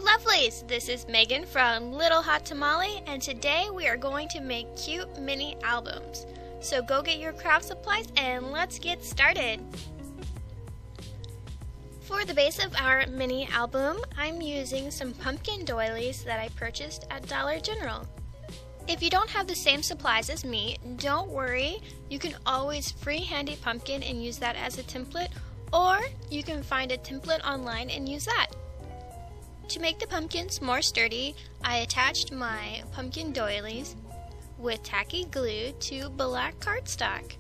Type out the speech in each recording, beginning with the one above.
Lovelies! This is Megan from Little Hot Tamale, and today we are going to make cute mini albums. So go get your craft supplies and let's get started! For the base of our mini album, I'm using some pumpkin doilies that I purchased at Dollar General. If you don't have the same supplies as me, don't worry, you can always freehand a pumpkin and use that as a template, or you can find a template online and use that. To make the pumpkins more sturdy, I attached my pumpkin doilies with tacky glue to black cardstock.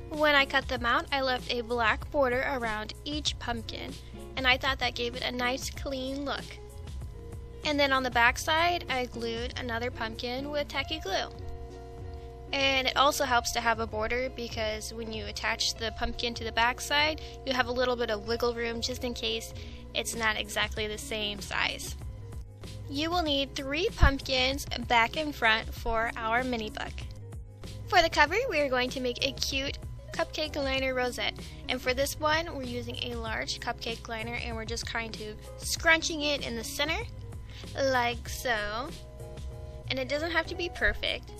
When I cut them out, I left a black border around each pumpkin, and I thought that gave it a nice clean look. And then on the back side, I glued another pumpkin with tacky glue. And it also helps to have a border because when you attach the pumpkin to the back side, you have a little bit of wiggle room just in case it's not exactly the same size. You will need 3 pumpkins back and front for our mini book. For the cover, we are going to make a cute cupcake liner rosette. And for this one, we're using a large cupcake liner and we're just kind of scrunching it in the center, like so. And it doesn't have to be perfect.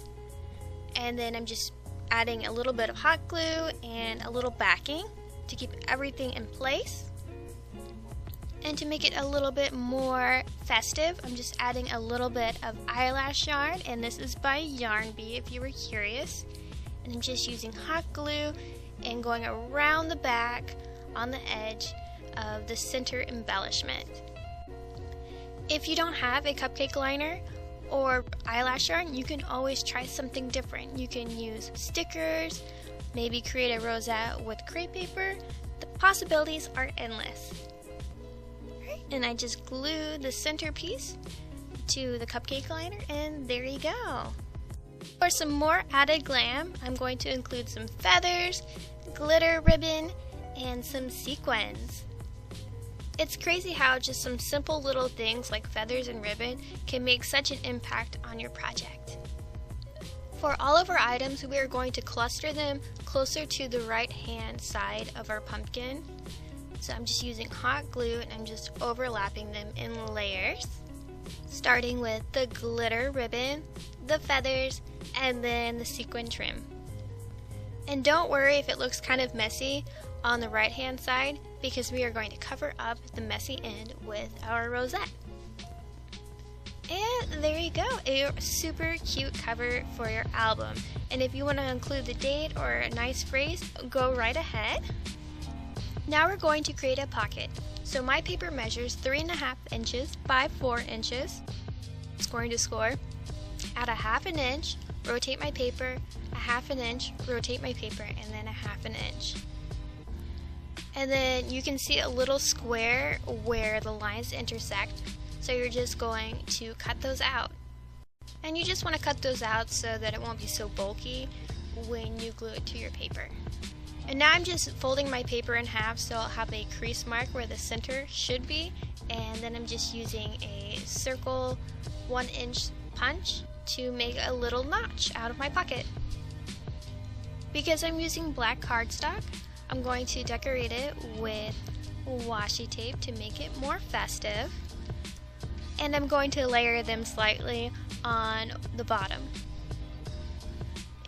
And then I'm just adding a little bit of hot glue and a little backing to keep everything in place. And to make it a little bit more festive, I'm just adding a little bit of eyelash yarn, and this is by Yarn Bee if you were curious. And I'm just using hot glue and going around the back on the edge of the center embellishment. If you don't have a cupcake liner or eyelash yarn, you can always try something different. You can use stickers, maybe create a rosette with crepe paper. The possibilities are endless. And I just glue the centerpiece to the cupcake liner, and there you go. For some more added glam, I'm going to include some feathers, glitter ribbon, and some sequins. It's crazy how just some simple little things like feathers and ribbon can make such an impact on your project. For all of our items, we are going to cluster them closer to the right hand side of our pumpkin. So I'm just using hot glue and I'm just overlapping them in layers, starting with the glitter ribbon, the feathers, and then the sequin trim. And don't worry if it looks kind of messy on the right hand side, because we are going to cover up the messy end with our rosette. And there you go, a super cute cover for your album. And if you want to include the date or a nice phrase, go right ahead. Now we're going to create a pocket. So my paper measures 3.5 inches by 4 inches. It's going to score. Add a 1/2 inch, rotate my paper, a 1/2 inch, rotate my paper, and then a 1/2 inch. And then you can see a little square where the lines intersect. So you're just going to cut those out. And you just want to cut those out so that it won't be so bulky when you glue it to your paper. And now I'm just folding my paper in half so I'll have a crease mark where the center should be, and then I'm just using a circle 1-inch punch to make a little notch out of my pocket. Because I'm using black cardstock, I'm going to decorate it with washi tape to make it more festive, and I'm going to layer them slightly on the bottom.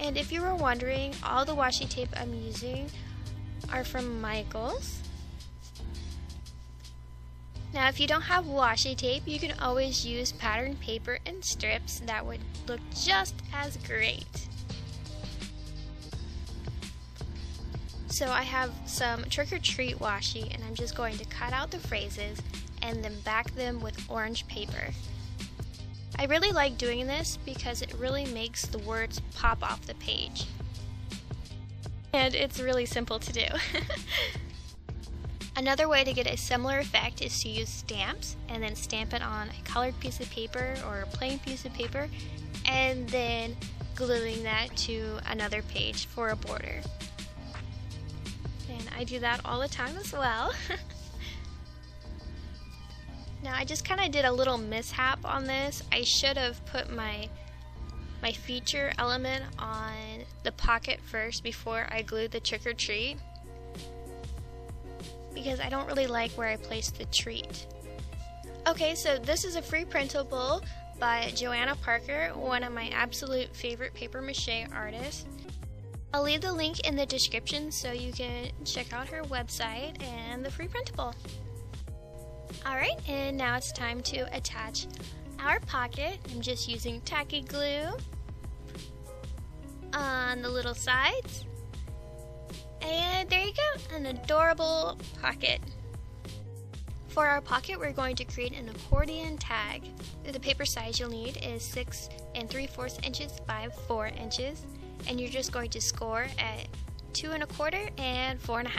And if you were wondering, all the washi tape I'm using are from Michaels. Now if you don't have washi tape, you can always use patterned paper and strips that would look just as great. So I have some trick or treat washi, and I'm just going to cut out the phrases and then back them with orange paper. I really like doing this because it really makes the words pop off the page. And it's really simple to do. Another way to get a similar effect is to use stamps and then stamp it on a colored piece of paper or a plain piece of paper, and then gluing that to another page for a border. And I do that all the time as well. Now I just kind of did a little mishap on this. I should have put my feature element on the pocket first before I glued the trick or treat, because I don't really like where I placed the treat. Okay, so this is a free printable by Johanna, one of my absolute favorite paper mache artists. I'll leave the link in the description so you can check out her website and the free printable. Alright, and now it's time to attach our pocket. I'm just using tacky glue on the little sides. And there you go, an adorable pocket. For our pocket, we're going to create an accordion tag. The paper size you'll need is 6 3/4 inches by 4 inches. And you're just going to score at 2 1/4 and 4 1/2.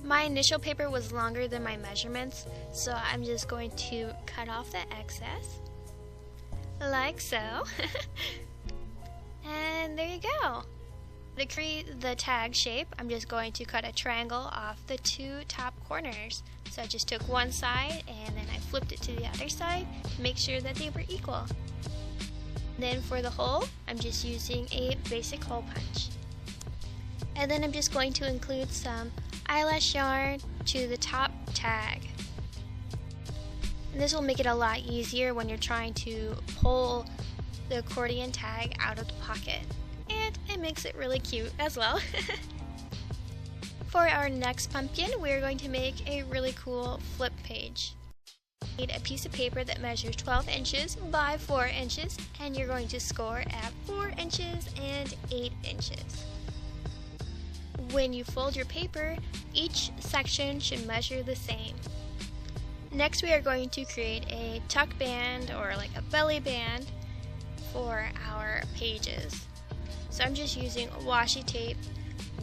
My initial paper was longer than my measurements, so I'm just going to cut off the excess, like so. And there you go. To create the tag shape, I'm just going to cut a triangle off the 2 top corners. So I just took one side and then I flipped it to the other side to make sure that they were equal. Then for the hole, I'm just using a basic hole punch. And then I'm just going to include some eyelash yarn to the top tag. And this will make it a lot easier when you're trying to pull the accordion tag out of the pocket. And it makes it really cute as well. For our next pumpkin, we're going to make a really cool flip page. Need a piece of paper that measures 12 inches by 4 inches, and you're going to score at 4 inches and 8 inches. When you fold your paper, each section should measure the same. Next, we are going to create a tuck band or like a belly band for our pages. So I'm just using washi tape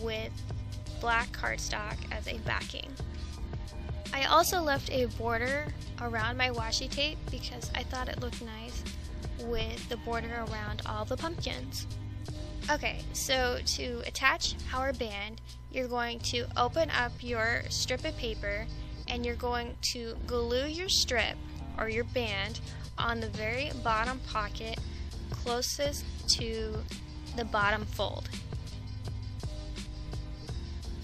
with black cardstock as a backing. I also left a border around my washi tape because I thought it looked nice with the border around all the pumpkins. Okay, so to attach our band, you're going to open up your strip of paper and you're going to glue your strip or your band on the very bottom pocket closest to the bottom fold.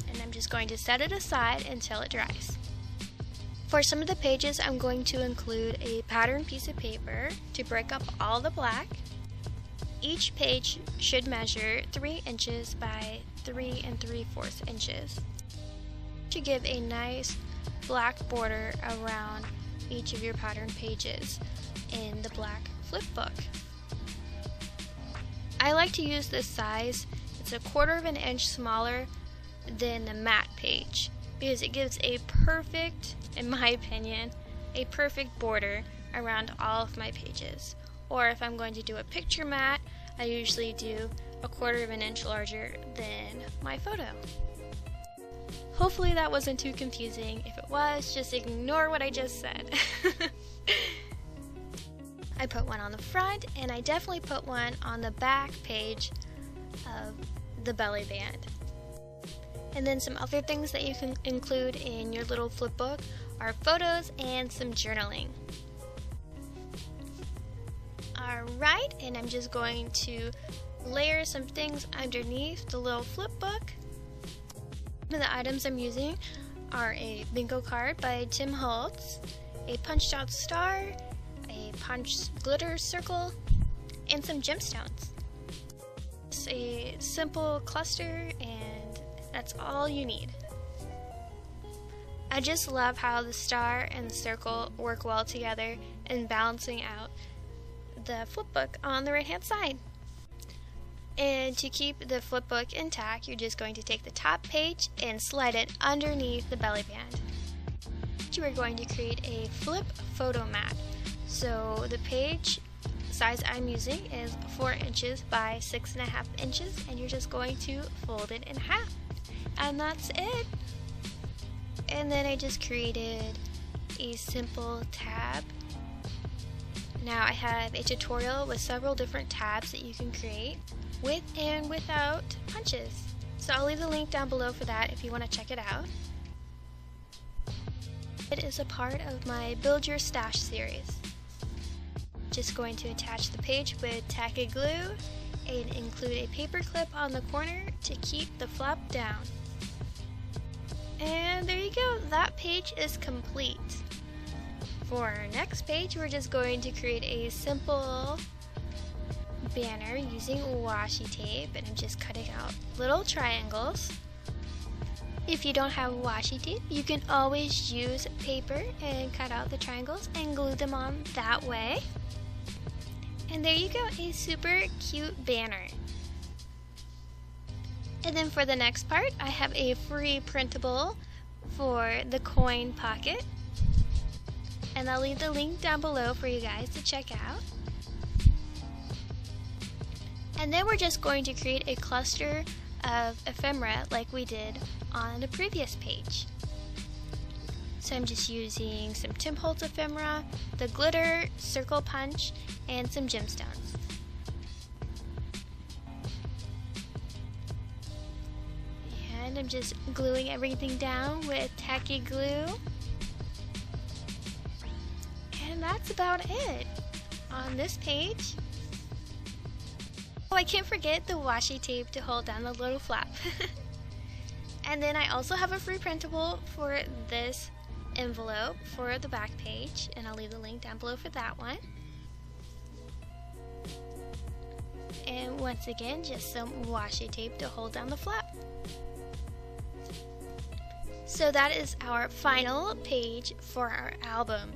And I'm just going to set it aside until it dries. For some of the pages, I'm going to include a pattern piece of paper to break up all the black. Each page should measure 3 inches by 3 3/4 inches. To give a nice black border around each of your pattern pages in the black flip book. I like to use this size. It's 1/4 inch smaller than the matte page because it gives a perfect, in my opinion, a perfect border around all of my pages. Or if I'm going to do a picture mat, I usually do 1/4 inch larger than my photo. Hopefully that wasn't too confusing. If it was, just ignore what I just said. I put one on the front, and I definitely put one on the back page of the belly band. And then some other things that you can include in your little flip book are photos and some journaling. Alright, and I'm just going to layer some things underneath the little flip book. Some of the items I'm using are a bingo card by Tim Holtz, a punched out star, a punched glitter circle, and some gemstones. It's a simple cluster, and that's all you need. I just love how the star and the circle work well together in balancing out the flip book on the right hand side. And to keep the flip book intact, you're just going to take the top page and slide it underneath the belly band. You are going to create a flip photo mat. So the page size I'm using is 4 inches by 6 1/2 inches, and you're just going to fold it in half. And that's it. And then I just created a simple tab. Now I have a tutorial with several different tabs that you can create with and without punches. So I'll leave the link down below for that if you want to check it out. It is a part of my Build Your Stash series. Just going to attach the page with tacky glue and include a paper clip on the corner to keep the flap down. And there you go, that page is complete. For our next page, we're just going to create a simple banner using washi tape, and I'm just cutting out little triangles. If you don't have washi tape, you can always use paper and cut out the triangles and glue them on that way. And there you go, a super cute banner. And then for the next part, I have a free printable for the coin pocket. And I'll leave the link down below for you guys to check out. And then we're just going to create a cluster of ephemera like we did on the previous page. So I'm just using some Tim Holtz ephemera, the glitter, circle punch, and some gemstones. And I'm just gluing everything down with tacky glue. And that's about it on this page. Oh, I can't forget the washi tape to hold down the little flap. And then I also have a free printable for this envelope for the back page, and I'll leave the link down below for that one. And once again, just some washi tape to hold down the flap. So that is our final page for our album.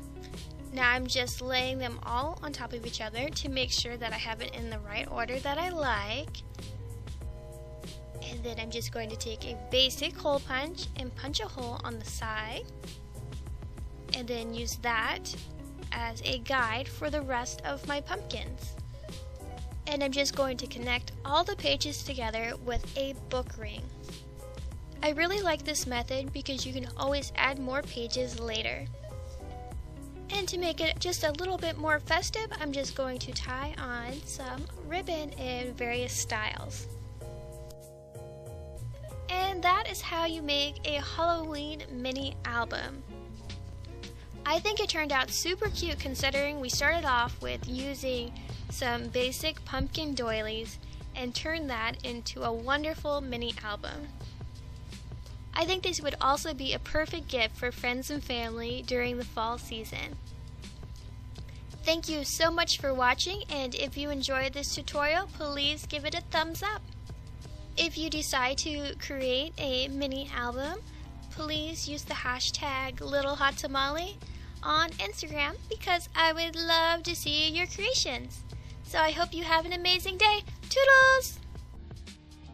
Now I'm just laying them all on top of each other to make sure that I have it in the right order that I like. And then I'm just going to take a basic hole punch and punch a hole on the side. And then use that as a guide for the rest of my pumpkins. And I'm just going to connect all the pages together with a book ring. I really like this method because you can always add more pages later. And to make it just a little bit more festive, I'm just going to tie on some ribbon in various styles. And that is how you make a Halloween mini album. I think it turned out super cute considering we started off with using some basic pumpkin doilies and turned that into a wonderful mini album. I think this would also be a perfect gift for friends and family during the fall season. Thank you so much for watching, and if you enjoyed this tutorial, please give it a thumbs up. If you decide to create a mini album, please use the hashtag #LittleHotTamale on Instagram because I would love to see your creations. So I hope you have an amazing day. Toodles!